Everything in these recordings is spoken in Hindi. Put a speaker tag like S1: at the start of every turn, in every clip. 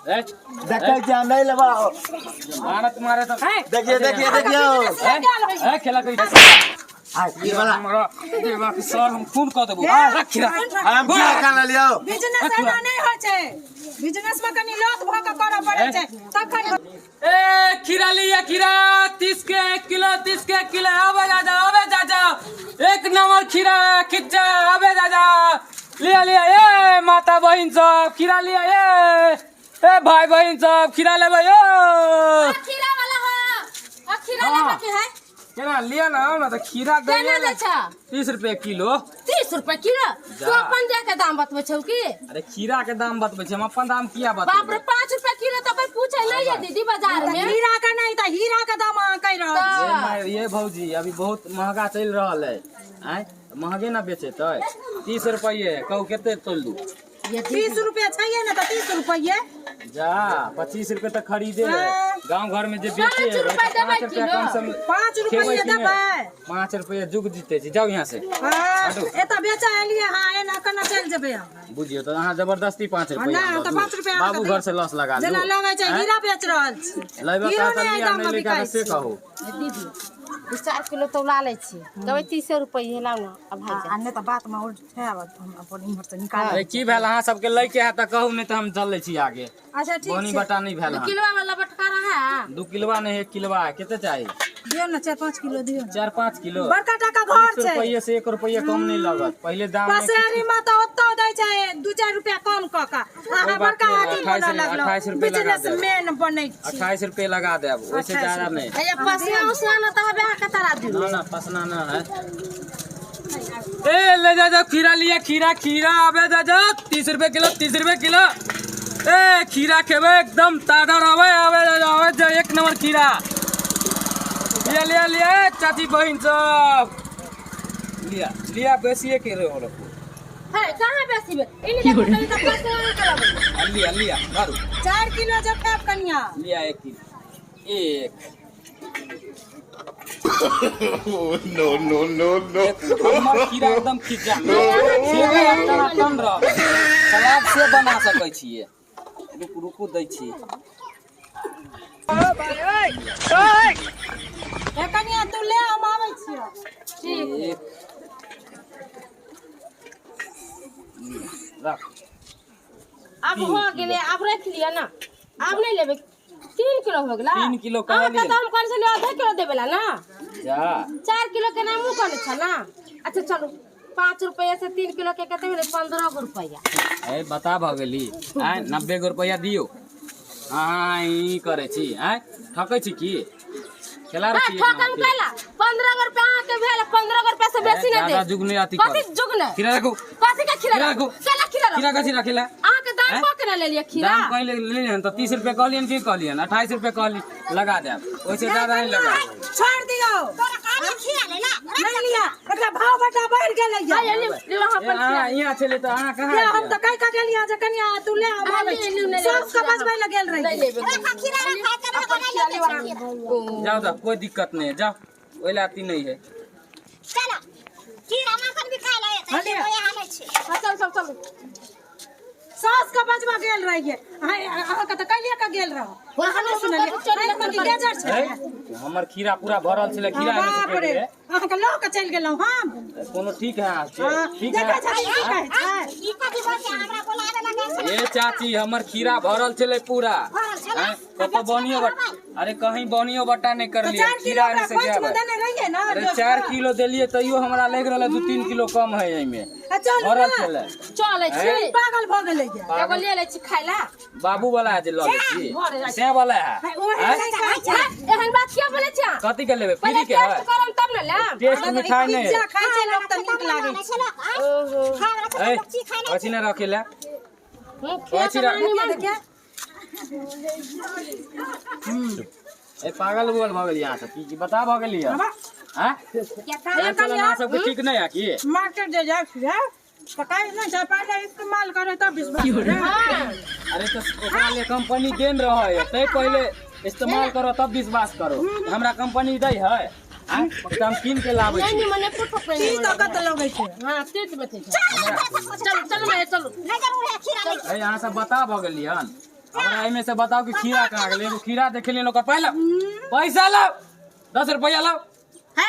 S1: देखे क्या नहीं लगाओ
S2: भारत मारे तो
S1: देखिए देखिए देखिए
S2: खेला कोई
S1: ये वाला
S2: ये बाकी सर हम खून कर देबो रख खीरा
S1: हम क्या कर लियो
S3: बिजनेस एना नहीं होय छै बिजनेस में कनी लोक भक करऽ पड़ै छै तखन
S2: ए खीरा लिया खीरा 30 के 1 किलो 30 के 1 किलो आवे दादा एक नंबर खीरा खिच्चा आवे दादा लिया लिया ए माता बहन सब खीरा लिया ए भाई बहन सब खीरा लेबे यो
S3: खीरा वाला हो खीरा लेबे के है
S2: केना लिया ना ना तो खीरा दे
S3: केना दै छ
S2: 30 रुपए किलो
S3: 30 रुपए किलो तू अपन जाके दाम बतबै छौ की
S2: अरे खीरा के दाम बतबै छै हम अपन दाम किया बतबै
S3: बाप रे 5 रुपए किलो तो कोई पूछे नहीं है दीदी बाजार में हीरा का नहीं त हीरा का दाम अहाँ कह रहल
S2: ये भौजी अभी बहुत महंगा चल रहल है आय महंगे ना बेचे तो 30 रुपये कहू केते तोल दू
S3: ये 30 रुपए चाहिए ना तो 30 रुपए
S2: जा 25 रुपए तक खरीदे गांव घर में जे बेचे 5 रुपया कम से
S3: 5 रुपए देबै
S2: 5 रुपया जुग जीते छी जाओ यहां से
S3: हां एता बेचा एलिए हां एना कना चल जेबै
S2: बुझियो तो अहाँ जबरदस्ती 5 रुपया
S3: ना तो 5 रुपया
S2: बाबू घर से लॉस लगा
S3: जेना लगे छै हीरा बेच रहल छी
S2: लेबे का त लिया नहीं लेका से कहो
S3: दीदी 4 किलो तो ला ले छी कहबै 30 रुपए लाउ ना अब भाई जा अन्ने तो बात में उठ है हम अपन इम्हर से निकाल
S2: अरे की भेल अहाँ सबके लै के है त कहू नहीं त हम चल छी आगे
S3: अच्छा ठीक
S2: बोनी बटा नहीं भेल
S3: किलो वाला बटकारा है
S2: 2 किलोवा नहीं 1 किलोवा केते चाहिए
S3: दियो ना 4-5 किलो दियो
S2: 4-5 किलो
S3: बड़का टाका घर छै
S2: रुपये से 1 रुपया कम नहीं लागत पहले दाम में
S3: पसेरी में तो ओत्तो दै छै 2-4 रुपया कम क का अहाँ बड़का आदमी बोला लगलो
S2: 28 रुपया लगा दे
S3: बिजनेसमैन बनै छी
S2: 28 रुपये लगा देब ओसे ज्यादा नहीं
S3: ये पसिया उसिया ना तो हबे के तरह दियो
S2: ना पसना ना है ए ले जा खीरा लिया खीरा खीरा आबे जा 30 रुपए किलो 30 रुपए किलो ए खीरा खेबे एकदम ताजा रहबे आवे जा एक नंबर खीरा लिया लिया लिया चाची बहन सब लिया लिया बेसिए के रे हो
S3: है कहां बेसीबे इनी देखो तो पसना करब
S2: लिया लिया मारू
S3: 4 किलो जब खाब कनिया
S2: लिया 1 किलो एक
S1: नो नो नो नो
S2: हमर खीरा एकदम खिजा सेवे एकटा कम रह सलाद से बना सकै छियै रुकू दै छी
S3: ए कनिया तू ले हम आबै छियो ठीक
S2: रख
S3: अब हो गेले अब रख लिया ना अब नहीं लेबे 3 किलो हो गेला
S2: 3 किलो कह लिए
S3: तो हम कौन से ले आधा किलो देबेला ना
S2: जा
S3: 4 किलो के नाम कौन छ ना अच्छा चलो 5 रुपया से 3 किलो के कते भेले 15 रुपया
S2: ए बता भ गेली आ 90 रुपया दियो हां ई करे छी आ ठकै छी की खेला रे छी
S3: ठकम कैला 15 रुपया के भेले 15 रुपया से बेसी नहीं दे
S2: ज्यादा जुग नहीं आती
S3: कथि जुग ने
S2: खीरा रखो
S3: कथि का खीरा
S2: रखो
S3: चला खीरा
S2: खीरा कथि रखेला
S3: आ के दाम को के ले लिया खीरा
S2: दाम कहीं ले तो 30 रुपए कहलियन की कहलियन 28 रुपए कहली लगा दे ओइसे ज्यादा नहीं लगा
S3: छोड़ दियो तोरा का खीरा ले ला नहीं लिया एकरा भाव बटा बढ़ गेलै या ले वहां
S2: हां यहां चले तो हां कहां
S3: हम तो कई का गेलिया जे कनिया तू ले हम आबै सब का बजबै लगेल रही खीरा खा के बना ले
S2: जाओ तो कोई दिक्कत नहीं है जाओ ओइला आती नहीं है
S3: चला खीरा माखन भी खा ले तो ये हाले छै चल चल चल सास का बजवा गेल रहिए अहाँ का त कलिया का गेल रहो वहां सुनलिए चोरी को गेजर छै
S2: हमर खीरा पूरा भरल छले खीरा में से फेर
S3: अहाँ के लौ के चल गेलौ हम
S2: कोनो ठीक है ठीक है
S3: ई कथि बोल हमरा बोलावे लगे
S2: ए चाची हमर खीरा भरल छले पूरा कत बनियो अरे कहीं बनियो बटा नहीं कर लिया खीरा में से क्या अरे 4 किलो देलिए तइयो हमरा लग रहल 2-3 किलो कम है एमे भरल छले
S3: चले छी पागल भ गेलै एगो ले ले छी खाइला
S2: बाबू वाला जे ल ले छी से वाला है
S3: एहन बात क्या बोले छी
S2: कथि के लेबे फ्री के है
S3: करम तब न ले
S2: टेस्ट मिठाई नहीं
S3: पिज्जा खाइ छै लोग त नीक लागै छै ओहो
S2: ए अछि न रखेला
S3: देखिए
S2: ए पागल बोल भ गेल यहां से की बता भ गेल हैं हैं चलो ना सब ठीक नहीं है की
S3: मार्केट जे जाय छै तो काहे न छै पहले इस्तेमाल करे तब विश्वास करे
S2: अरे तो ओकरा ले कंपनी देन रहे तै पहले इस्तेमाल करो तब विश्वास करो हमरा कंपनी दै है पक्का हम कीन के लाबै छी
S3: नहीं मने पुट पे
S4: की ताकत लगे छै
S3: हां तीत में थे चलो चलो मैं चलो नहीं करू है खीरा नहीं
S2: ए यहाँ से बता भ गेली हन हमरा एमे से बताओ कि खीरा कहाँ गेलै एगो खीरा देखेली लोग पहले पैसा लाओ 10 रुपया लाओ
S3: है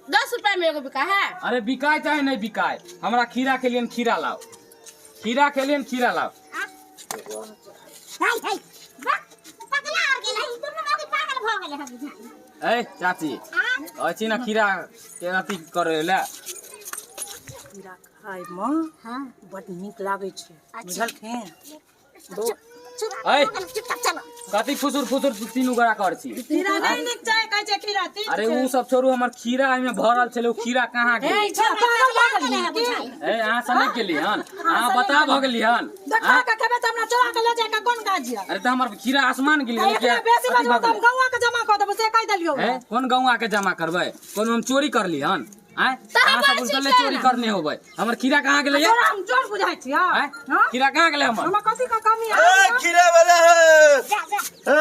S3: 10 रुपए में एगो बिका है
S2: अरे बिकाय चाहे नहीं बिकाय हमरा खीरा के लिए खीरा लाओ खीरा के लिए खीरा लाओ
S3: हाय हाय पगला और गेलै तुम लोग पागल भ गेलै हम
S2: ए चाची अछि ना खीरा के अथी करे ले
S4: खीरा खाय में
S3: हां
S4: बड नीक लागे छै बुझलखिन
S3: चुपचाप चलो
S2: कथी फुसुर फुसुर तीनू गोरा कर छी
S4: खीरा नहीं नीक छै कहै छै खीरा तीन
S2: अरे उ सब छोड़ू हमर खीरा एमे भरल छले उ खीरा कहाँ गेल
S4: ए पागल भ गेलै
S2: ए अहाँ से नहीं गेली हन अहाँ बता भ गेली हन
S4: देखा के खेबे त हमरा चोरा के ले जाय का कोन काज य
S2: अरे त हमर खीरा आसमान गेल
S4: एकरा बेसी बाजबो त हम गौवा के जमा क देबो से कह देलियो
S2: ए कौन गौवा के जमा करबै कोन हम चोरी करली हन आय अहाँ सब उल्टले चोरी करने होबै हमर खीरा कहाँ गेलै ये
S4: तोरा हम चोर बुझाइ छी हां
S2: आय खीरा कहाँ गेलै हमर
S4: हमरा कथि का कमी
S1: ए
S4: है
S1: खीरा वाला
S3: जा जा
S1: ए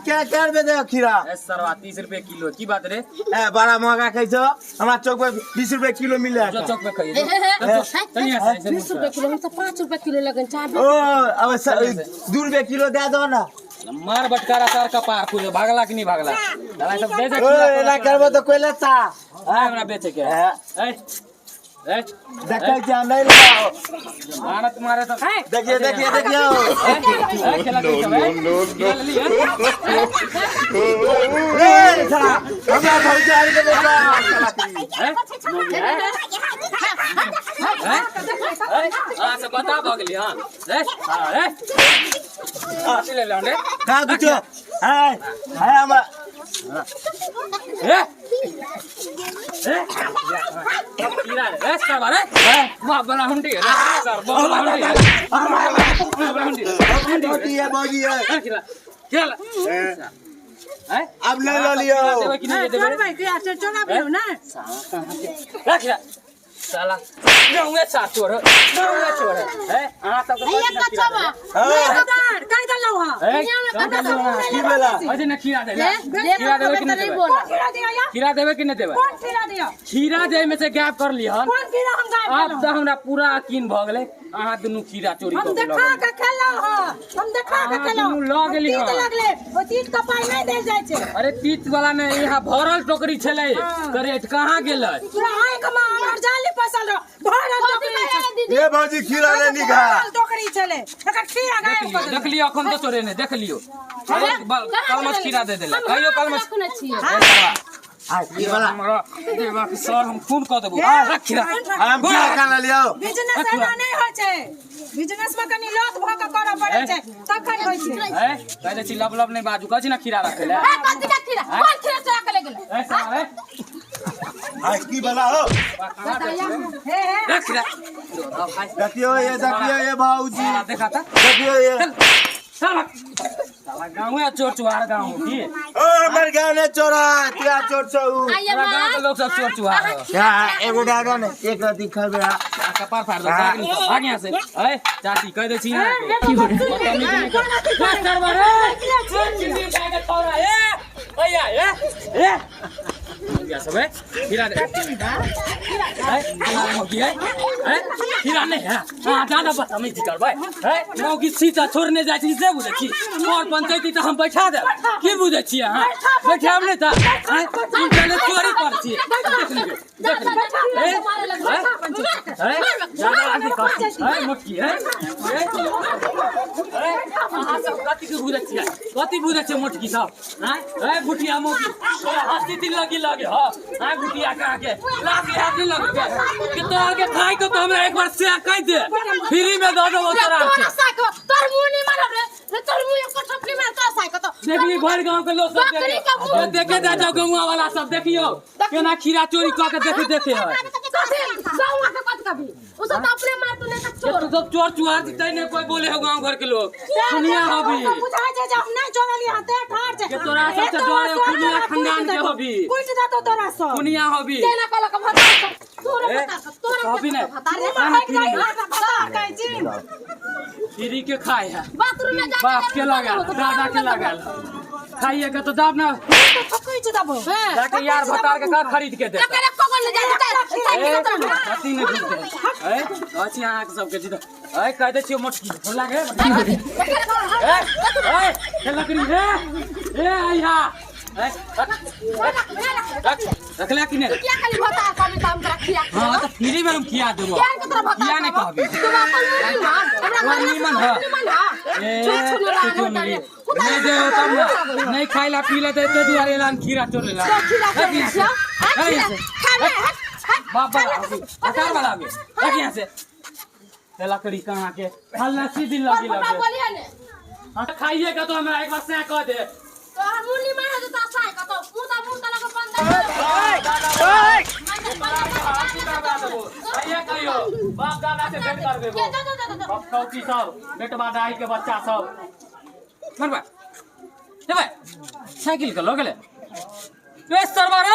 S1: क्या क्या दे दे खीरा
S2: ए सरवा 30 रुपए किलो की बात रे
S1: ए बड़ा महंगा कहै छ हमरा चौक पे 20 रुपए किलो मिल
S2: जो
S1: जाता
S2: चौक पे खाइए तनिया से
S3: 20 रुपए किलो हम तो 5 रुपए किलो लगन चाह
S1: ओ अब 2 रुपए किलो दे दो ना
S2: मार बटकारा सर का पार खुद भागला कि नहीं भागला दलाई सब दे दे
S1: ओ एला करबो तो कोई लेता
S2: हमरा बेचे के ए ए
S1: देखै जा नहीं लगाओ
S2: मारत मारे तो
S1: देखिए देखिए देखिए
S2: खेला
S1: नो नो नो
S2: ए
S1: ए साला हमरा भौजाई के बेटा
S2: हां से बता भ गेली हां ए ए ले ले ले
S1: का कुछ हाय हाय हम
S2: ए ए कीरा रे सर बारे वाह बड़ा हुंडी रे सर बड़ा हुंडी बड़ा हुंडी
S1: बोटी है बोगी है
S2: खेला खेला ए
S1: अब ले लो लियो
S2: देबे कि नहीं देबे
S4: भाई के आसे चोरा बियो ना
S2: रख साला गाँव में साथ छोड़ गाँव में छोड़ है हाँ सब
S3: ये कच्चा बा
S4: कह दलो हां
S1: की बेला
S2: अजे न खीरा दे
S3: खीरा देवे कि नहीं
S2: देबे
S3: बोला
S4: खीरा दिया या
S2: खीरा देबे कि नहीं देबे
S4: कौन खीरा दिया
S2: खीरा दे में से गैप कर लिहन
S4: कौन खीरा हम गायब
S2: अब तो हमरा पूरा यकीन भ गेलै अहाँ दुनू खीरा चोरी
S4: हम
S2: कर
S4: देखा के खेलो हां हम देखा के खेलो
S2: दुनू लऽ गेली
S4: तीत
S2: हँ।
S4: लगले ओ तीत का पाई नहीं देल जाय छै
S2: अरे तीत वाला में यहाँ भरल टोकरी छलै करेट कहाँ गेलै
S4: पूरा आय कमा हमर जाली फसल रो भरल टोकरी
S1: ए भौजी खीरा ले निका
S4: भरल टोकरी छले एकर खीरा गायब कर
S2: देख लियो अखन तो चोरे ने देख लियो कलमस खीरा दे देला कहियो कलमस
S3: रखने छिए
S1: ये वाला
S2: हमरा देबा के सर हम खून क देबो रख खीरा
S1: हम खीरा खा लियो
S4: बिजनेस एना नहीं होय छै बिजनेस में कनी लत भ के करऽ पड़ै छै तखन होय छै
S2: ए कहै छी लब लब नहीं बाजू कहै छी ना खीरा रखे ले
S3: कथि का खीरा कौन खीरा चोरा के ले गेलै
S2: ए सारे
S1: हाय की वाला हो
S4: हे हे
S2: रख खीरा
S1: देखियो ये भौजी
S2: देखा था
S1: देखियो ये
S2: साला गाँव में चोर चुहार गाँव की
S1: ओ हमर गांव ने चोरा क्या चोर छौ
S3: आइए
S2: पूरा गाँव के लोग सब चोर चुहार है
S1: क्या एगो डागा ने एक राती खबे
S2: कपार फाड़ दो भाग यहाँ से ए चाची कह दे छी यहाँ की हो रे क्या सब है खीरा दे खीरा नहीं है हाँ ज्यादा बदतमीजी करबै गाँव की सीता छोड़ने जाइ छी से बुझे छी और पंचायती तो हम बैठा दे की बुझे छी अहाँ बैठाब नहीं था चोरी कर छी देख ज्यादा आदमी कर मोटकी है अहाँ सब कथी के बुझे छी कथी बुझे छी मोटकी सब हैं बुटिया मोटकी हस्ती दिन लगी लगे हां हैं बुटिया कहा के लागे हाथ नहीं लगे के तोरा के खाई को तो हमरा एक बार से कह दे फ्री में दे दो तोरा के
S3: तोर मुंह नहीं मारब रे तोर मुंह एक ठपली मार तो साइको तो
S2: देखली भर गांव के लोग सब देखे जा जाओ गौवा वाला सब देखियो केना खीरा चोरी क के देखे है
S3: गाँव के कत कभी उ सब अपने मार तो लेता चोर
S2: तू सब चोर चुहार जीते नहीं कोई बोले हो गांव घर के लोग सुनिया होबी
S4: बुझाय छै जे हम नहीं चोरली हाथे ठाड़ छै
S2: के तोरा सबसे जोड़े कुनिया खानदान के होबी
S4: कुछ दे तो तोरा सब
S2: कुनिया होबी
S3: केना कहला के भता तोरा बता तोरा
S2: होबी नहीं फ्री के खाए है
S3: बाथरूम में जा
S2: बाप के लगा दादा के लगा खाइए के तो दाब ना
S3: पकई छ दबो
S2: जाके यार भतार के का खरीद के दे
S3: करे कोगल ले जा
S2: अति नहीं घूमते ए अच्छी आंख सबके जीत ए कह दे छियो मोट लागे ए लकड़ी रे ए आइहा ए रख ले कि नहीं
S3: क्या खाली भता कभी काम कर खिया
S2: हां तो फ्री में हम खिया देबो खिया नहीं कहबी निमन है नहीं दे तब ना नहीं खाइला पीला दे तो दुआरे लान खीरा चोर लेला बाबा अचार वाला भी रख यहां से ते लकड़ी कहां के हल्ला सीधी लगी लगे हां खाइए का तो हमरा एक बार से कह दे
S3: तो मुनी में है तो साई का तो पूता लगा बंद
S2: भैया कहियो बाप दादा से भेंट कर देबो बाप कौकी सब बेटवा दाई के बच्चा सब मरबा ले भाई साइकिल के लो गेले रे सरवर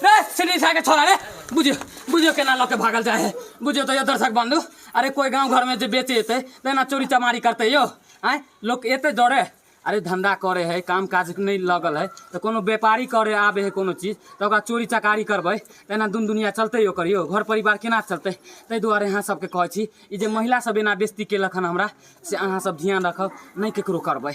S2: रे सिनी साके छोरा रे बुझियो केना लोग के भागल जाए बुझियो तो ये दर्शक बंधु अरे कोई गांव घर में जे बेचे हेते तेना चोरी चमारी करते यो आय लोग एते डरे अरे धंधा करे है काम काज नहीं लगल है तो कोनो व्यापारी करे आबे है कोनो चीज तो ओकरा चोरी चकारी करबै तेना दुनिया चलते यो करियो घर परिवार केना चलते तै दुआरे अहाँ सबके कहै छी ई जे महिला सब एना बेइज्जती केलक हन हमरा से अहाँ सब ध्यान रखब नहीं केकरो करबै।